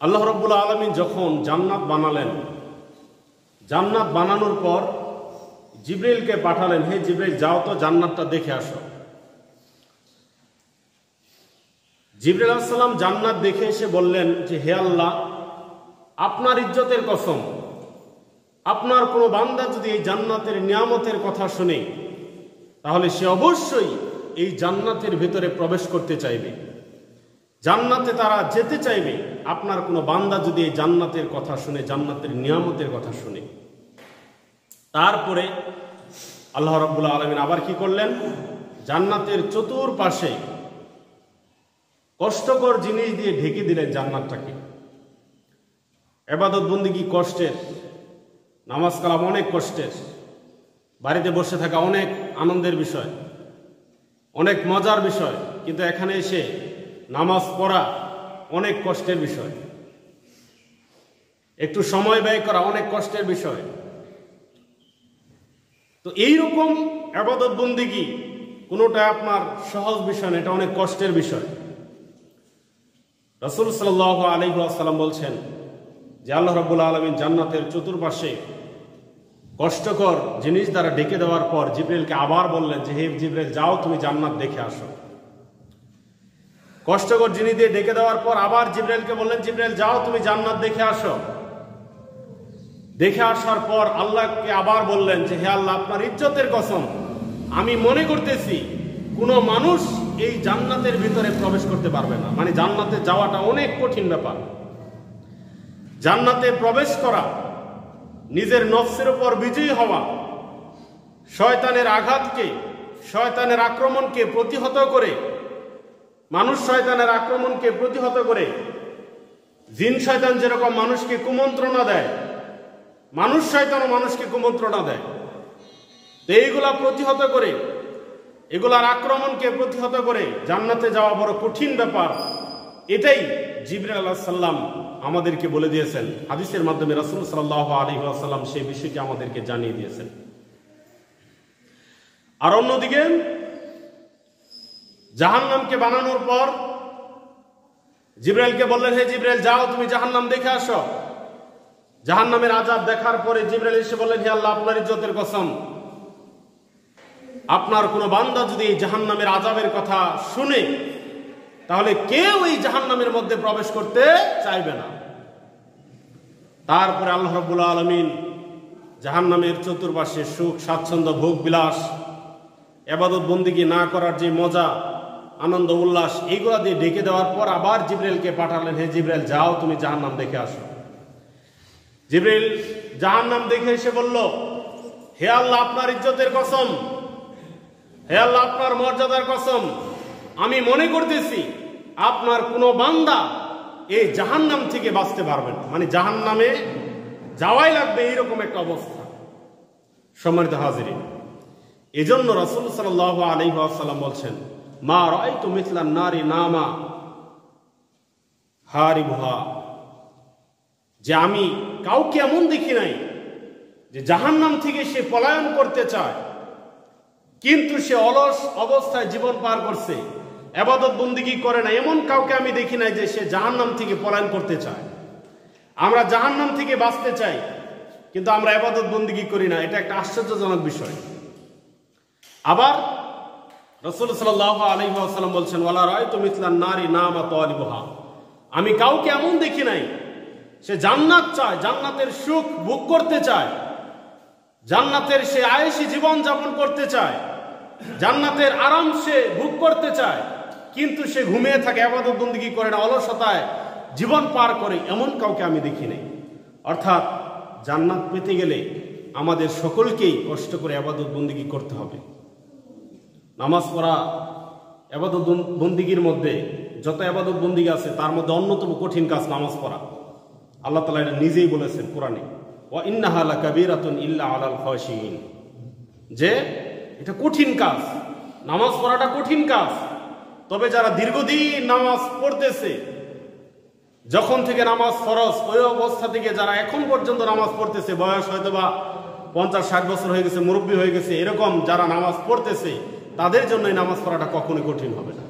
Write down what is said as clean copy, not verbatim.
আল্লাহ রাব্বুল আলামিন যখন জান্নাত বানালেন, জান্নাত বানানোর পর জিবরিলকে পাঠালেন, হে জিবরিল যাও তো জান্নাতটা দেখে আসো। জিবরিল আলাইহিস সালাম জান্নাত দেখে এসে বললেন যে হে আল্লাহ, আপনার ইজ্জতের কসম, আপনার কোনো বান্দা যদি এই জান্নাতের নিয়ামতের কথা শুনে তাহলে সে অবশ্যই এই জান্নাতের ভিতরে প্রবেশ করতে চাইবে, জান্নাতে তারা যেতে চাইবে। আপনার কোনো বান্দা যদি এই জান্নাতের কথা শুনে, জান্নাতের নিয়ামতের কথা শুনে। তারপরে আল্লাহ রাব্বুল আলামিন আবার কি করলেন, জান্নাতের চতুর্পাশে কষ্টকর জিনিস দিয়ে ঢেকে দিলেন জান্নাতটাকে। ইবাদত বন্দেগী কষ্টের, নামাজ কালাম অনেক কষ্টের, বাড়িতে বসে থাকা অনেক আনন্দের বিষয়, অনেক মজার বিষয়, কিন্তু এখানে এসে নামাজ পড়া অনেক কষ্টের বিষয়, একটু সময় ব্যয় করা অনেক কষ্টের বিষয়। তো এইরকম ইবাদত বন্দেগী কোনোটা আপনার সহজ বিষয় না, এটা অনেক কষ্টের বিষয়। রাসূল সাল্লাল্লাহু আলাইহি ওয়াসাল্লাম বলছেন যে আল্লাহ রাব্বুল আলামিন জান্নাতের চতুর্পাশে কষ্টকর জিনিস দ্বারা ঢেকে দেওয়ার পর জিবরিলকে আবার বললেন যে হে জিবরিল যাও তুমি জান্নাত দেখে আসো। কষ্টকর জিনিস দিয়ে ঢেকে দেওয়ার পর আবার জিবরিলকে বললেন জিবরিল যাও তুমি জান্নাত দেখে আসো। দেখে আসার পর আল্লাহকে আবার বললেন যে হে আল্লাহ, আপনার ইজ্জতের কসম, আমি মনে করতেছি কোনো মানুষ এই জান্নাতের ভিতরে প্রবেশ করতে পারবে না। মানে জান্নাতে যাওয়াটা অনেক কঠিন ব্যাপার। জান্নাতে প্রবেশ করা, নিজের নফসের উপর বিজয়ী হওয়া, শয়তানের আঘাতকে, শয়তানের আক্রমণকে প্রতিহত করে, মানুষ শয়তানের আক্রমণকে প্রতিহত করে, জিন শয়তান যেরকম মানুষকে কুমন্ত্রণা দেয়, মানুষ শয়তানও মানুষকে কুমন্ত্রণা দেয়। তো এইগুলা প্রতিহত করে, এগুলার আক্রমণকে প্রতিহত করে জান্নাতে যাওয়া বড় কঠিন ব্যাপার। এটাই জিবরিল আলাইহিস সালাম আমাদেরকে বলে দিয়েছেন। হাদিসের মাধ্যমে রাসূল সাল্লাল্লাহু আলাইহি ওয়াসাল্লাম সেই বিষয়টি আমাদেরকে জানিয়ে দিয়েছেন। আর অন্যদিকে জাহান্নামকে বানানোর পর জিবরাইলকে বললেন হে জিবরাইল যাও তুমি জাহান্নাম দেখে আসো। জাহান্নামের আযাব দেখার পরে জিবরাইল এসে বললেন হে আল্লাহ, আপনার ইজ্জতের কসম, আপনার কোনো বান্দা যদি এই জাহান্নামের আযাবের কথা শুনে তাহলে কেউ এই জাহান্নামের মধ্যে প্রবেশ করতে চাইবে না। তারপরে আল্লাহ রাব্বুল আলামিন জাহান্নামের চতুর্পাশে সুখ, স্বাচ্ছন্দ্য, ভোগ বিলাস, ইবাদত বন্দেগী না করার যে মজা, আনন্দ, উল্লাস, এইগুলা দিয়ে ঢেকে দেওয়ার পর আবার জিবরাইলকে পাঠালেন হে জিবরাইল যাও তুমি জাহান্নাম দেখে আসো। জিবরাইল জাহান্নাম দেখে এসে বলল হে আল্লাহ, আপনার ইজ্জতের কসম, হে আল্লাহ, আপনার মর্যাদার কসম, আমি মনে করতেছি আপনার কোনো বান্দা এই জাহান্নাম থেকে বাঁচতে পারবে না। মানে জাহান্নামে যাওয়াই লাগবে, এইরকম একটা অবস্থা। সম্মানিত হাজিরিন, এজন্য রাসূল সাল্লাল্লাহু আলাইহি ওয়াসাল্লাম বলছেন মা রাআইতু মিথলান নারি নামা হারিবুহা, যে আমি কাউকে এমন দেখি নাই যে জাহান্নাম থেকে সে পলায়ন করতে চায় কিন্তু সে অলস অবস্থায় জীবন পার করছে, ইবাদত বন্দেগী করে না, এমন কাউকে আমি দেখি নাই যে সে জাহান্নাম থেকে পলায়ন করতে চায়। আমরা জাহান্নাম থেকে বাঁচতে চাই কিন্তু আমরা ইবাদত বন্দেগী করি না, এটা একটা আশ্চর্যজনক বিষয়। আবার রাসূল সাল্লাল্লাহু আলাইহি ওয়াসাল্লাম বলছেন ওয়ালা রাআইতু মিথলান নারি নামা তালিবুহা, আমি কাউকে এমন দেখি নাই সে জান্নাত চায়, জান্নাতের সুখ ভোগ করতে চায়, জান্নাতের সে আয়েশি জীবন যাপন করতে চায়, জান্নাতের আরাম সে ভোগ করতে চায়, কিন্তু সে ঘুমিয়ে থাকে, ইবাদত বন্দেগী করে না, অলসতায় জীবন পার করে, এমন কাউকে আমি দেখি নাই। অর্থাৎ জান্নাত পেতে গেলে আমাদের সকলকেই কষ্ট করে ইবাদত বন্দেগী করতে হবে। নামাজ পড়া ইবাদত বন্দেগীর মধ্যে যত ইবাদত বন্দেগী আছে তার মধ্যে অন্যতম কঠিন কাজ নামাজ পড়া। আল্লাহ তাআলা এটা নিজেই বলেছেন কোরআনে, ওয়া ইন্নাহা লাকাবীরাতুন ইল্লা আলাল খাশিঈন, যে এটা কঠিন কাজ, নামাজ পড়াটা কঠিন কাজ। তবে যারা দীর্ঘদিন নামাজ পড়তেছে, যখন থেকে নামাজ ফরজ ওই অবস্থা থেকে যারা এখন পর্যন্ত নামাজ পড়তেছে, বয়স হয়তো বা 50-60 বছর হয়ে গেছে, মুরব্বী হয়ে গেছে, এরকম যারা নামাজ পড়তেছে তাদের জন্য এই নামাজ পড়াটা কখনোই কঠিন হবে না।